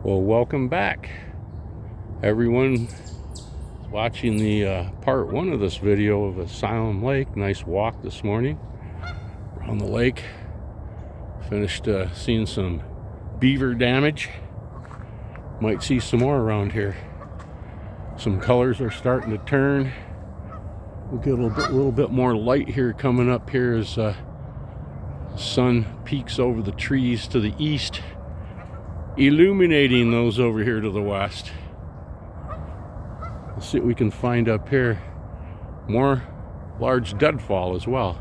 Well, welcome back, everyone watching the part one of this video of Asylum Lake. Nice walk this morning around the lake. Finished seeing some beaver damage. Might see some more around here. Some colors are starting to turn. We'll get a little bit more light here coming up here as the sun peeks over the trees to the east, illuminating those over here to the west. Let's see what we can find up here. More large deadfall as well.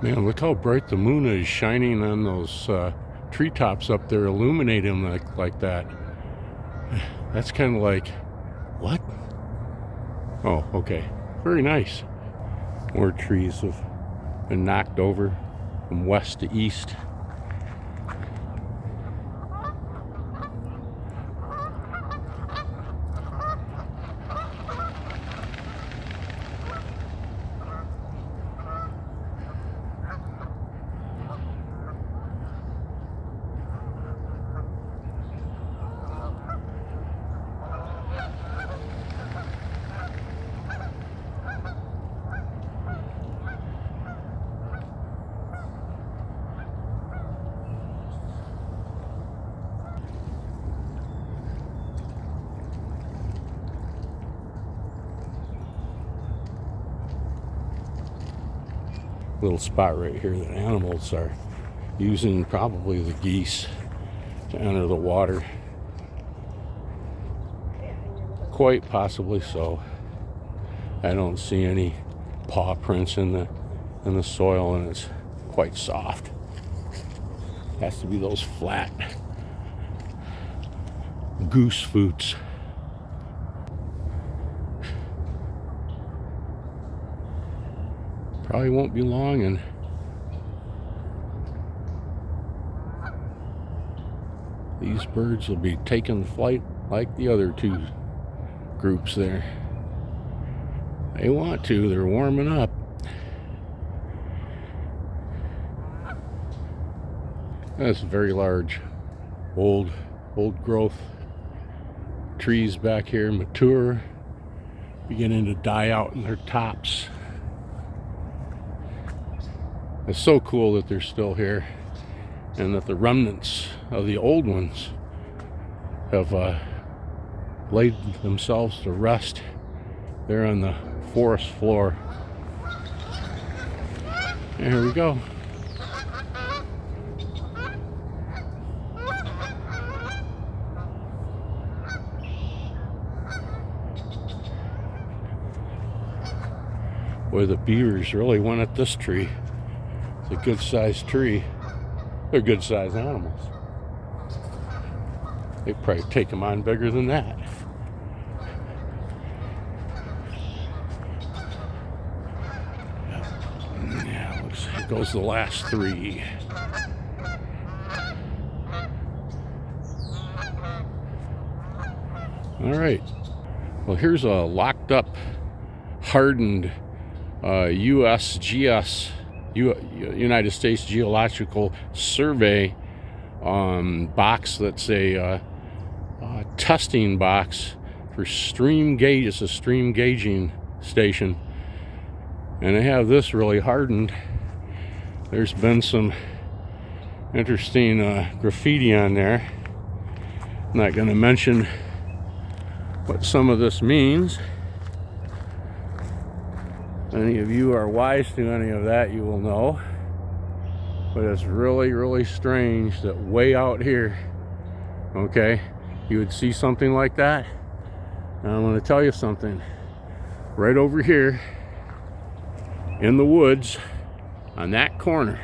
Man, look how bright the moon is shining on those treetops up there, illuminating them like that. That's kind of like, what? Oh, okay. Very nice. More trees have been knocked over from west to east. Little spot right here that animals are using, probably the geese, to enter the water. Quite possibly so. I don't see any paw prints in the soil, and it's quite soft. Has to be those flat goose foots. Probably won't be long, and these birds will be taking flight like the other two groups there. They want to, they're warming up. That's very large, old growth trees back here, mature, beginning to die out in their tops. It's so cool that they're still here, and that the remnants of the old ones have laid themselves to rest there on the forest floor. And here we go. Boy, the beavers really went at this tree. It's a good-sized tree. They're good-sized animals. They probably take them on bigger than that. Yeah, looks like it goes the last three. All right. Well, here's a locked up, hardened USGS. United States Geological Survey box that's a testing box for stream gauge. It's a stream gauging station, and they have this really hardened. There's been some interesting graffiti on there. I'm not going to mention what some of this means. Any of you are wise to any of that, you will know. But it's really, really strange that way out here, okay, you would see something like that. And I'm going to tell you something. Right over here, in the woods on that corner,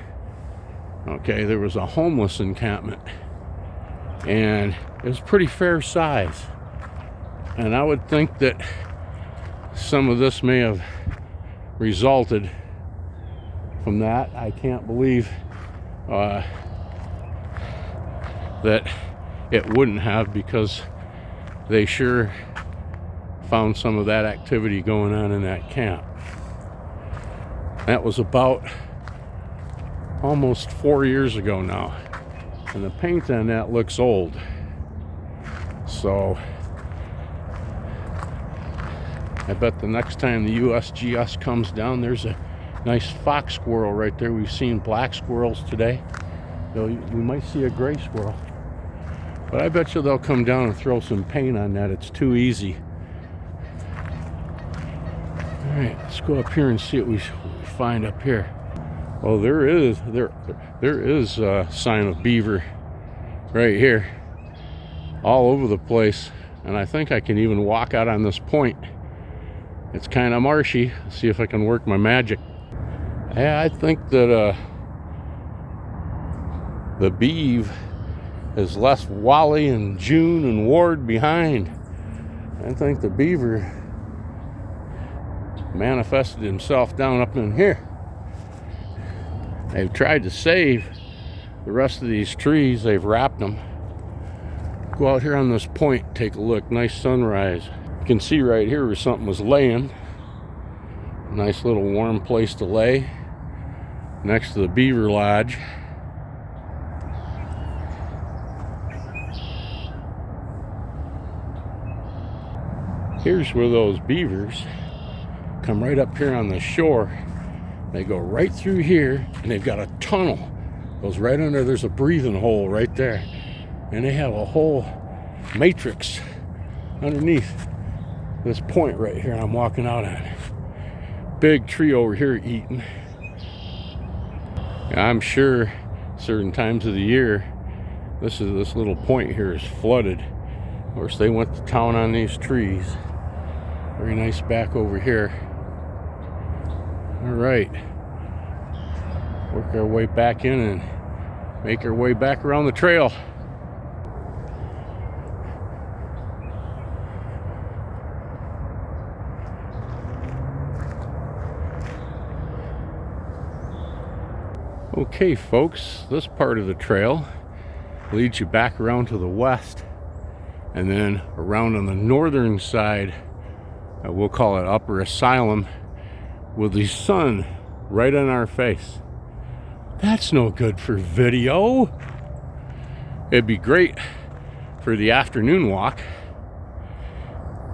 okay, there was a homeless encampment, and it was pretty fair size. And I would think that some of this may have resulted from that. I can't believe that it wouldn't have, because they sure found some of that activity going on in that camp. That was about almost 4 years ago now, and the paint on that looks old. So I bet the next time the USGS comes down, there's a nice fox squirrel right there. We've seen black squirrels today. We might see a gray squirrel. But I bet you they'll come down and throw some paint on that. It's too easy. All right, let's go up here and see what we find up here. Well, there is a sign of beaver right here, all over the place. And I think I can even walk out on this point. It's kind of marshy. Let's see if I can work my magic. Yeah, I think that the beeve has left Wally and June and Ward behind. I think the beaver manifested himself down up in here. They've tried to save the rest of these trees. They've wrapped them. Go out here on this point, take a look. Nice sunrise. You can see right here where something was laying. Nice little warm place to lay next to the beaver lodge. Here's where those beavers come right up here on the shore. They go right through here, and they've got a tunnel. Goes right under, there's a breathing hole right there. And they have a whole matrix underneath this point right here I'm walking out on. Big tree over here eating. I'm sure certain times of the year, this little point here is flooded. Of course, they went to town on these trees. Very nice back over here. All right, work our way back in and make our way back around the trail. Okay, folks, this part of the trail leads you back around to the west, and then around on the northern side, we'll call it Upper Asylum, with the sun right on our face. That's no good for video. It'd be great for the afternoon walk.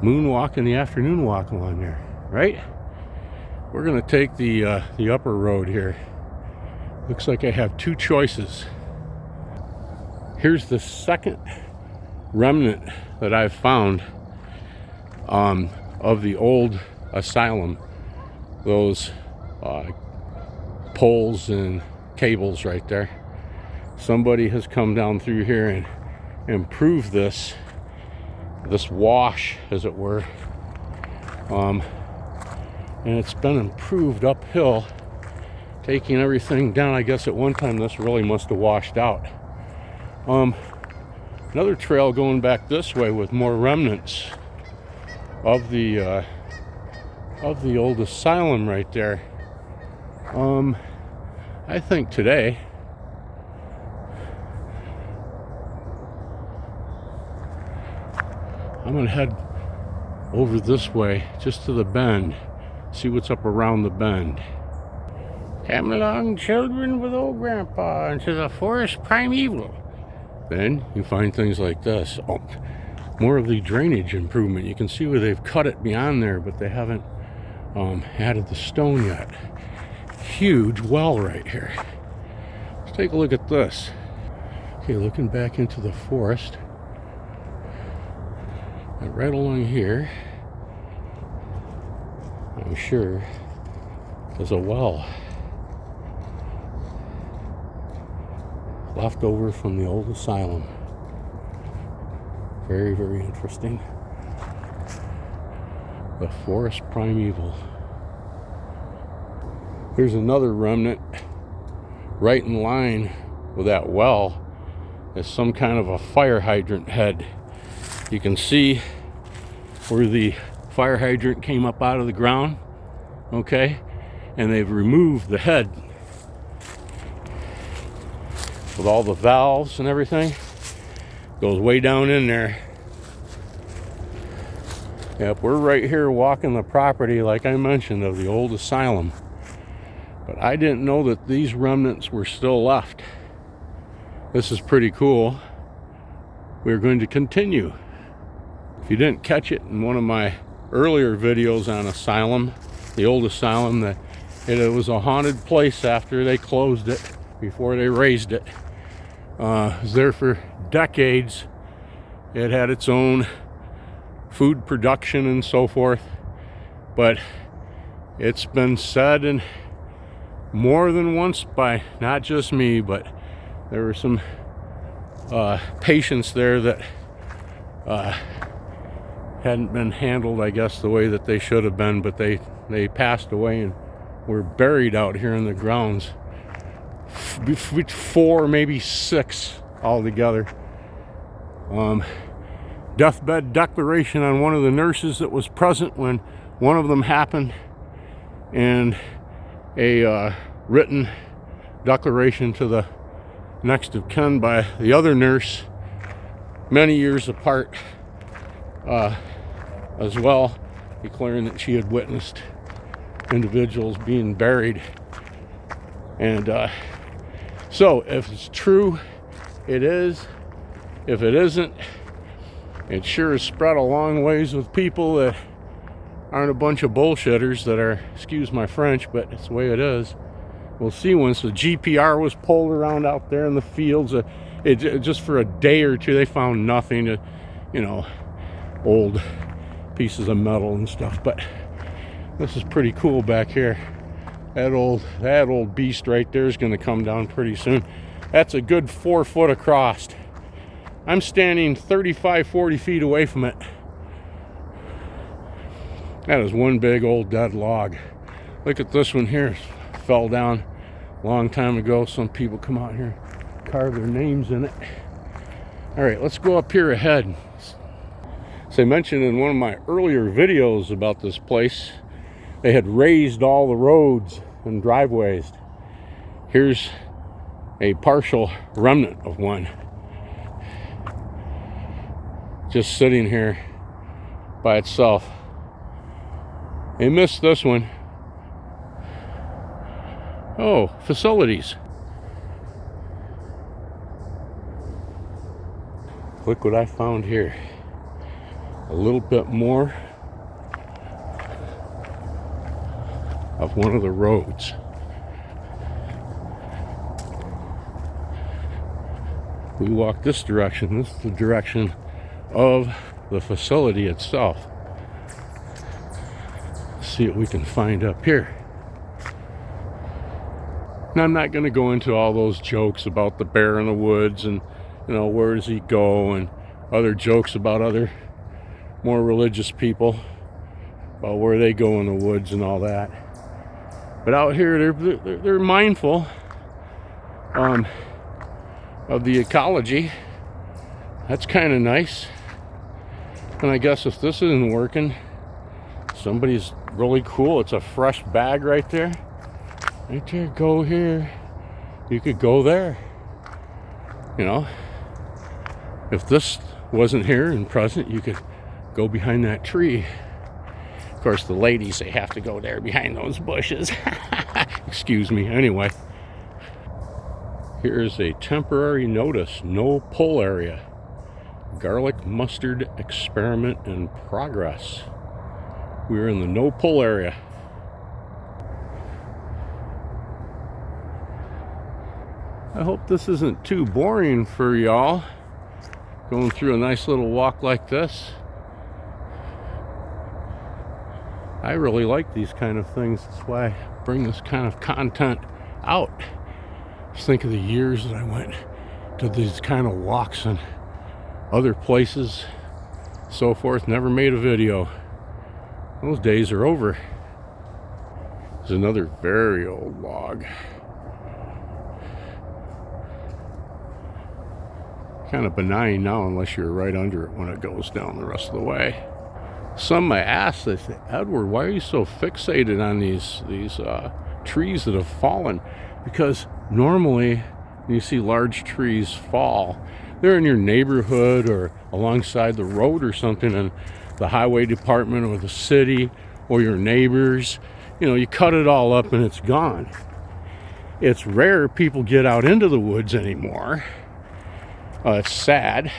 Moonwalk and the afternoon walk along there, right? We're gonna take the upper road here. Looks like I have two choices. Here's the second remnant that I've found of the old asylum. Those poles and cables right there. Somebody has come down through here and improved this wash, as it were. And it's been improved uphill, taking everything down. I guess at one time this really must have washed out. Another trail going back this way with more remnants of the old asylum right there. I think today I'm gonna head over this way just to the bend, see what's up around the bend. Come along, children, with old grandpa into the forest primeval. Then you find things like this. Oh, more of the drainage improvement. You can see where they've cut it beyond there, but they haven't added the stone yet. Huge well right here. Let's take a look at this. Okay, looking back into the forest. And right along here, I'm sure there's a well left over from the old asylum. Very, very interesting. The forest primeval. Here's another remnant right in line with that well. It's some kind of a fire hydrant head. You can see where the fire hydrant came up out of the ground, okay? And they've removed the head with all the valves and everything. Goes way down in there. Yep, we're right here walking the property, like I mentioned, of the old asylum. But I didn't know that these remnants were still left. This is pretty cool. We're going to continue. If you didn't catch it in one of my earlier videos on Asylum, the old asylum, that it was a haunted place after they closed it, before they raised it. It was there for decades. It had its own food production and so forth, but it's been said, and more than once by not just me, but there were some patients there that hadn't been handled, I guess, the way that they should have been, but they passed away and were buried out here in the grounds. 4, maybe 6 altogether. Deathbed declaration on one of the nurses that was present when one of them happened, and a written declaration to the next of kin by the other nurse, many years apart, as well, declaring that she had witnessed individuals being buried. And so if it's true, it is. If it isn't, it sure is spread a long ways with people that aren't a bunch of bullshitters that are, excuse my French, but it's the way it is. We'll see. Once the GPR was pulled around out there in the fields, just for a day or two, they found nothing, you know, old pieces of metal and stuff. But this is pretty cool back here. That old beast right there is going to come down pretty soon. That's a good 4 foot across. I'm standing 35-40 feet away from it. That is one big old dead log. Look at this one here. Fell down a long time ago. Some people come out here and carve their names in it. All right, let's go up here ahead. As I mentioned in one of my earlier videos about this place, they had raised all the roads and driveways. Here's a partial remnant of one, just sitting here by itself. They missed this one. Oh, facilities. Look what I found here. A little bit more of one of the roads. We walk this direction. This is the direction of the facility itself. Let's see what we can find up here. Now, I'm not going to go into all those jokes about the bear in the woods and, you know, where does he go, and other jokes about other more religious people about where they go in the woods and all that. But out here, they're mindful of the ecology. That's kind of nice. And I guess if this isn't working, somebody's really cool. It's a fresh bag right there. Right there, go here. You could go there. You know, if this wasn't here and present, you could go behind that tree. Of course, the ladies, they have to go there behind those bushes. Excuse me. Anyway, here's a temporary notice: no pull area. Garlic mustard experiment in progress. We're in the no pull area. I hope this isn't too boring for y'all, going through a nice little walk like this. I really like these kind of things. That's why I bring this kind of content out. Just think of the years that I went to these kind of walks and other places, so forth. Never made a video. Those days are over. There's another very old log. Kind of benign now unless you're right under it when it goes down the rest of the way. Some I asked, they said, Edward, why are you so fixated on these trees that have fallen? Because normally when you see large trees fall, they're in your neighborhood or alongside the road or something, and the highway department or the city or your neighbors, you know, you cut it all up and it's gone. It's rare people get out into the woods anymore. It's sad.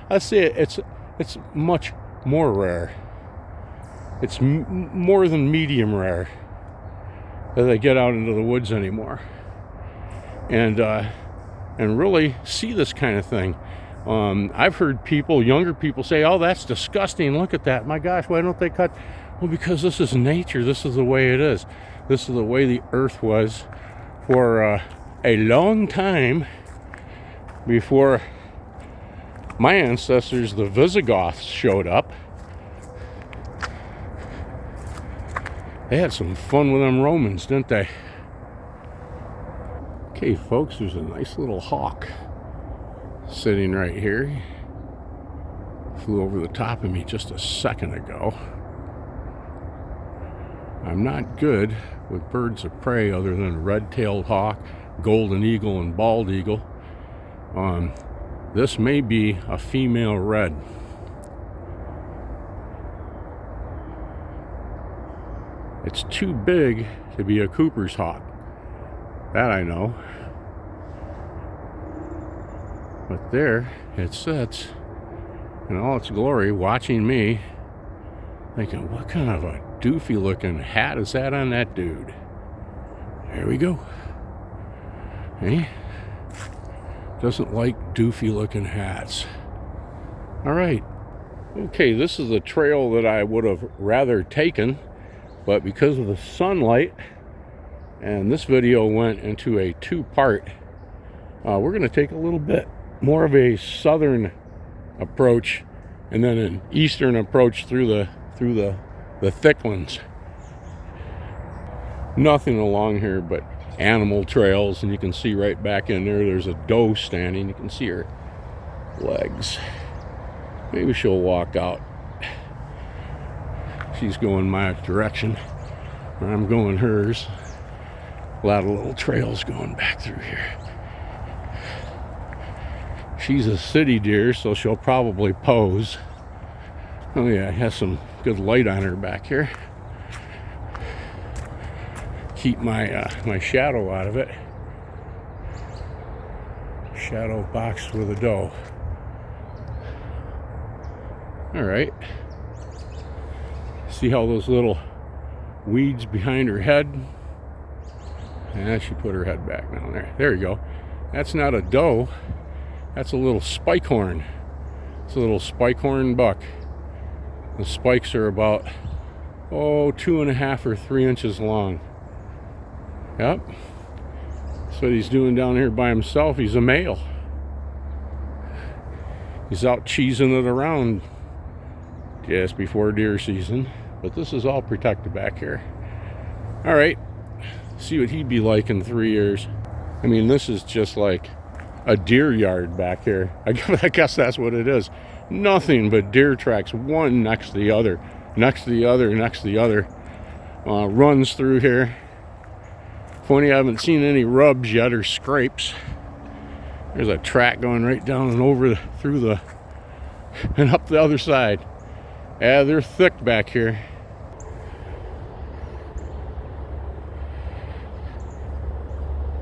I say it's much more rare. It's more than medium rare that they get out into the woods anymore and really see this kind of thing. I've heard people, younger people, say, "Oh, that's disgusting. Look at that. My gosh, why don't they cut?" Well, because this is nature. This is the way it is. This is the way the earth was for a long time before my ancestors, the Visigoths, showed up. They had some fun with them Romans, didn't they? Okay, folks, there's a nice little hawk sitting right here. Flew over the top of me just a second ago. I'm not good with birds of prey other than red-tailed hawk, golden eagle, and bald eagle. This may be a female red. It's too big to be a Cooper's hawk. That I know. But there it sits in all its glory, watching me, thinking, what kind of a doofy looking hat is that on that dude? There we go. Hey? Doesn't like doofy looking hats. All right. Okay, this is a trail that I would have rather taken, but because of the sunlight, and this video went into a two-part, we're going to take a little bit more of a southern approach and then an eastern approach through the thicklands. Nothing along here but animal trails, and you can see right back in there's a doe standing. You can see her legs. Maybe she'll walk out. She's going my direction, or I'm going hers. A lot of little trails going back through here. She's a city deer, so she'll probably pose. Oh yeah, has some good light on her back here. Keep my shadow out of it. Shadow box with a doe. All right. See how those little weeds behind her head? And she put her head back down there. There you go. That's not a doe. That's a little spike horn. It's a little spike horn buck. The spikes are about 2.5 or 3 inches long. Yep. That's what he's doing down here by himself. He's a male. He's out cheesing it around just before deer season. But this is all protected back here. All right. See what he'd be like in 3 years. I mean, this is just like a deer yard back here. I guess that's what it is. Nothing but deer tracks, one next to the other, next to the other, next to the other. Runs through here. Funny, I haven't seen any rubs yet or scrapes. There's a track going right down and over through the and up the other side. Yeah, they're thick back here.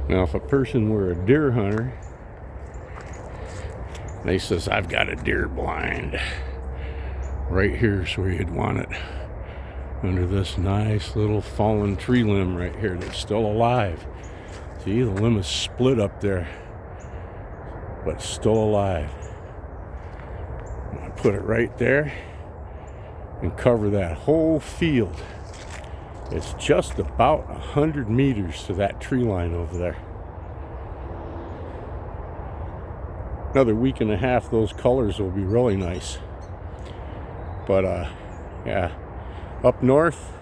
Now, if a person were a deer hunter, and he says, I've got a deer blind, right here's where you'd want it. Under this nice little fallen tree limb right here that's still alive. See, the limb is split up there, but still alive. I'm gonna put it right there and cover that whole field. It's just about 100 meters to that tree line over there. Another week and a half, those colors will be really nice. But yeah, up north,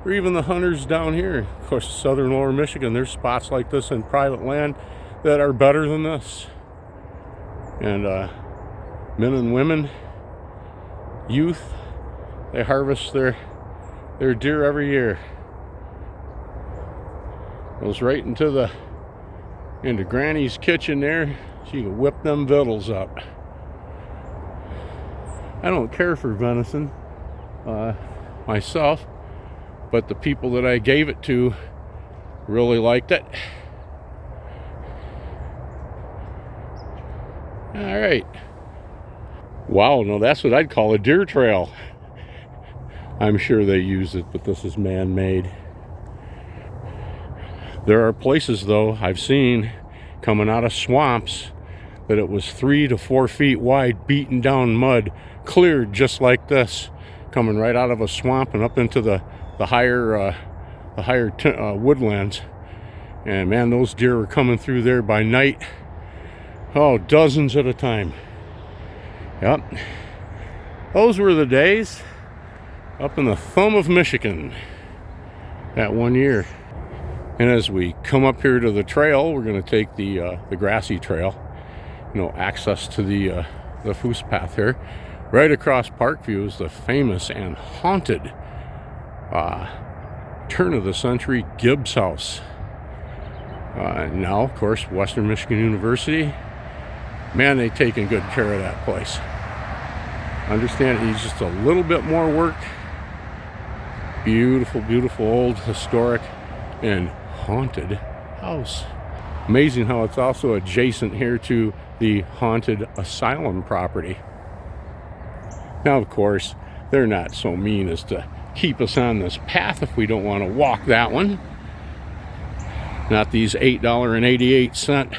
or even the hunters down here. Of course, southern lower Michigan, there's spots like this in private land that are better than this. And men and women, youth, they harvest their deer every year. Goes right into Granny's kitchen there. She can whip them victuals up. I don't care for venison myself, but the people that I gave it to really liked it. All right. Wow, no, that's what I'd call a deer trail. I'm sure they use it, but this is man-made. There are places, though, I've seen coming out of swamps that it was 3 to 4 feet wide, beaten down mud, cleared just like this, coming right out of a swamp and up into the higher woodlands. And man, those deer were coming through there by night. Oh, dozens at a time. Yep. Those were the days up in the thumb of Michigan that one year. And as we come up here to the trail, we're going to take the grassy trail, access to the Foos path here. Right across Parkview is the famous and haunted turn of the century Gibbs House. Now, of course, Western Michigan University, man, they've taken good care of that place. Understand it needs just a little bit more work. Beautiful, beautiful old historic and haunted house. Amazing how it's also adjacent here to the haunted Asylum property. Now, of course, they're not so mean as to keep us on this path if we don't want to walk that one. Not these $8.88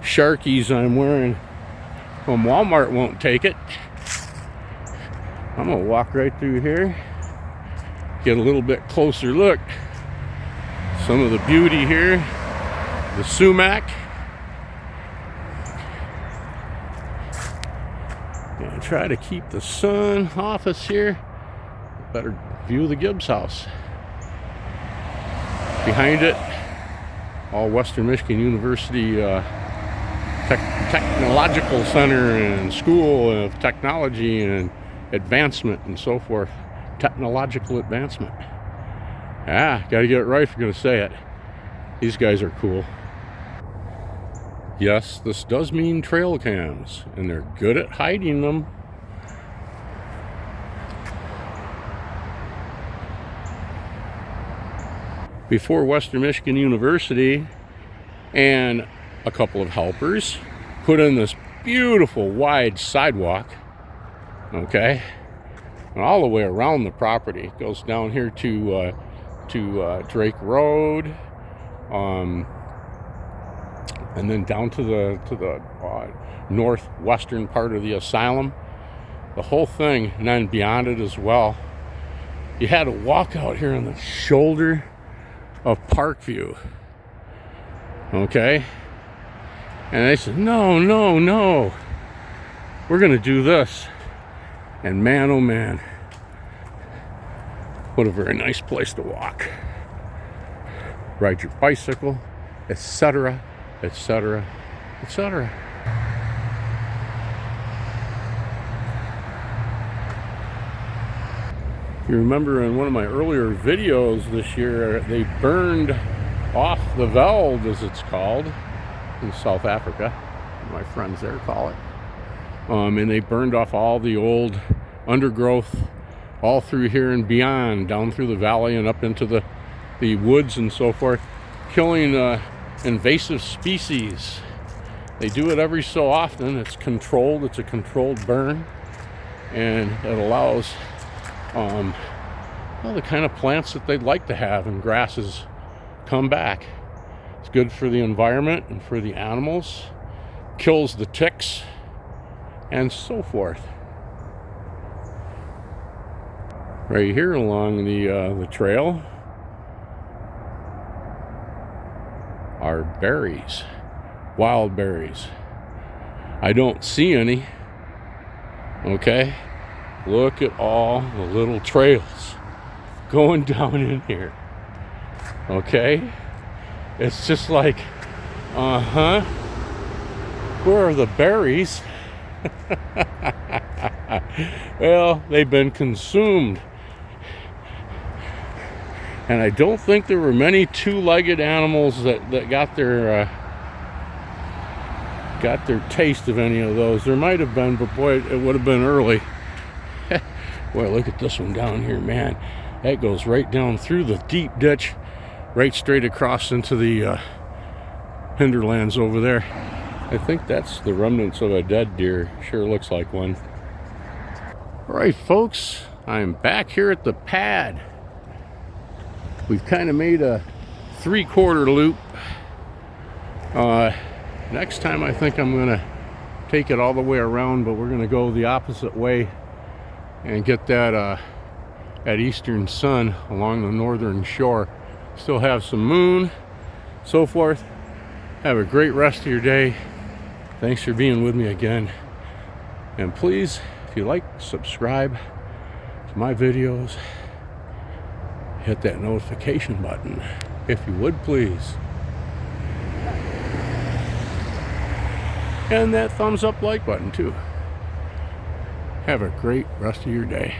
Sharkies I'm wearing from Walmart won't take it. I'm going to walk right through here, get a little bit closer look. Some of the beauty here, the sumac. And try to keep the sun off us here. Better view of the Gibbs house. Behind it, all Western Michigan University Technological Center and School of Technology and Advancement and so forth. Technological advancement. Gotta get it right if you're gonna say it. These guys are cool. Yes, this does mean trail cams, and they're good at hiding them. Before Western Michigan University and a couple of helpers put in this beautiful wide sidewalk, okay, and all the way around the property. It goes down here to Drake Road, and then down to the northwestern part of the Asylum. The whole thing, and then beyond it as well. You had to walk out here on the shoulder of Parkview, okay? And they said, no, we're gonna do this. And man, oh man, what a very nice place to walk, ride your bicycle, etc., etc., etc. You remember in one of my earlier videos this year, they burned off the veld, as it's called, in South Africa. My friends there call it. And they burned off all the old undergrowth all through here and beyond, down through the valley and up into the woods and so forth, killing invasive species. They do it every so often. It's controlled. It's a controlled burn, and it allows the kind of plants that they'd like to have and grasses come back. It's good for the environment and for the animals, kills the ticks and so forth. Right here along the trail are berries, wild berries. I don't see any. Okay, look at all the little trails going down in here. Okay? It's just like, where are the berries? Well, they've been consumed. And I don't think there were many two-legged animals that got their taste of any of those. There might have been, but boy, it would have been early. Boy, look at this one down here, man. That goes right down through the deep ditch, right straight across into the hinterlands over there. I think that's the remnants of a dead deer. Sure looks like one. All right, folks, I'm back here at the pad. We've kind of made a 3/4 loop. Next time I think I'm gonna take it all the way around, but we're gonna go the opposite way and get that eastern sun along the northern shore. Still have some moon, so forth. Have a great rest of your day. Thanks for being with me again. And please, if you like, subscribe to my videos. Hit that notification button, if you would, please. And that thumbs up like button, too. Have a great rest of your day.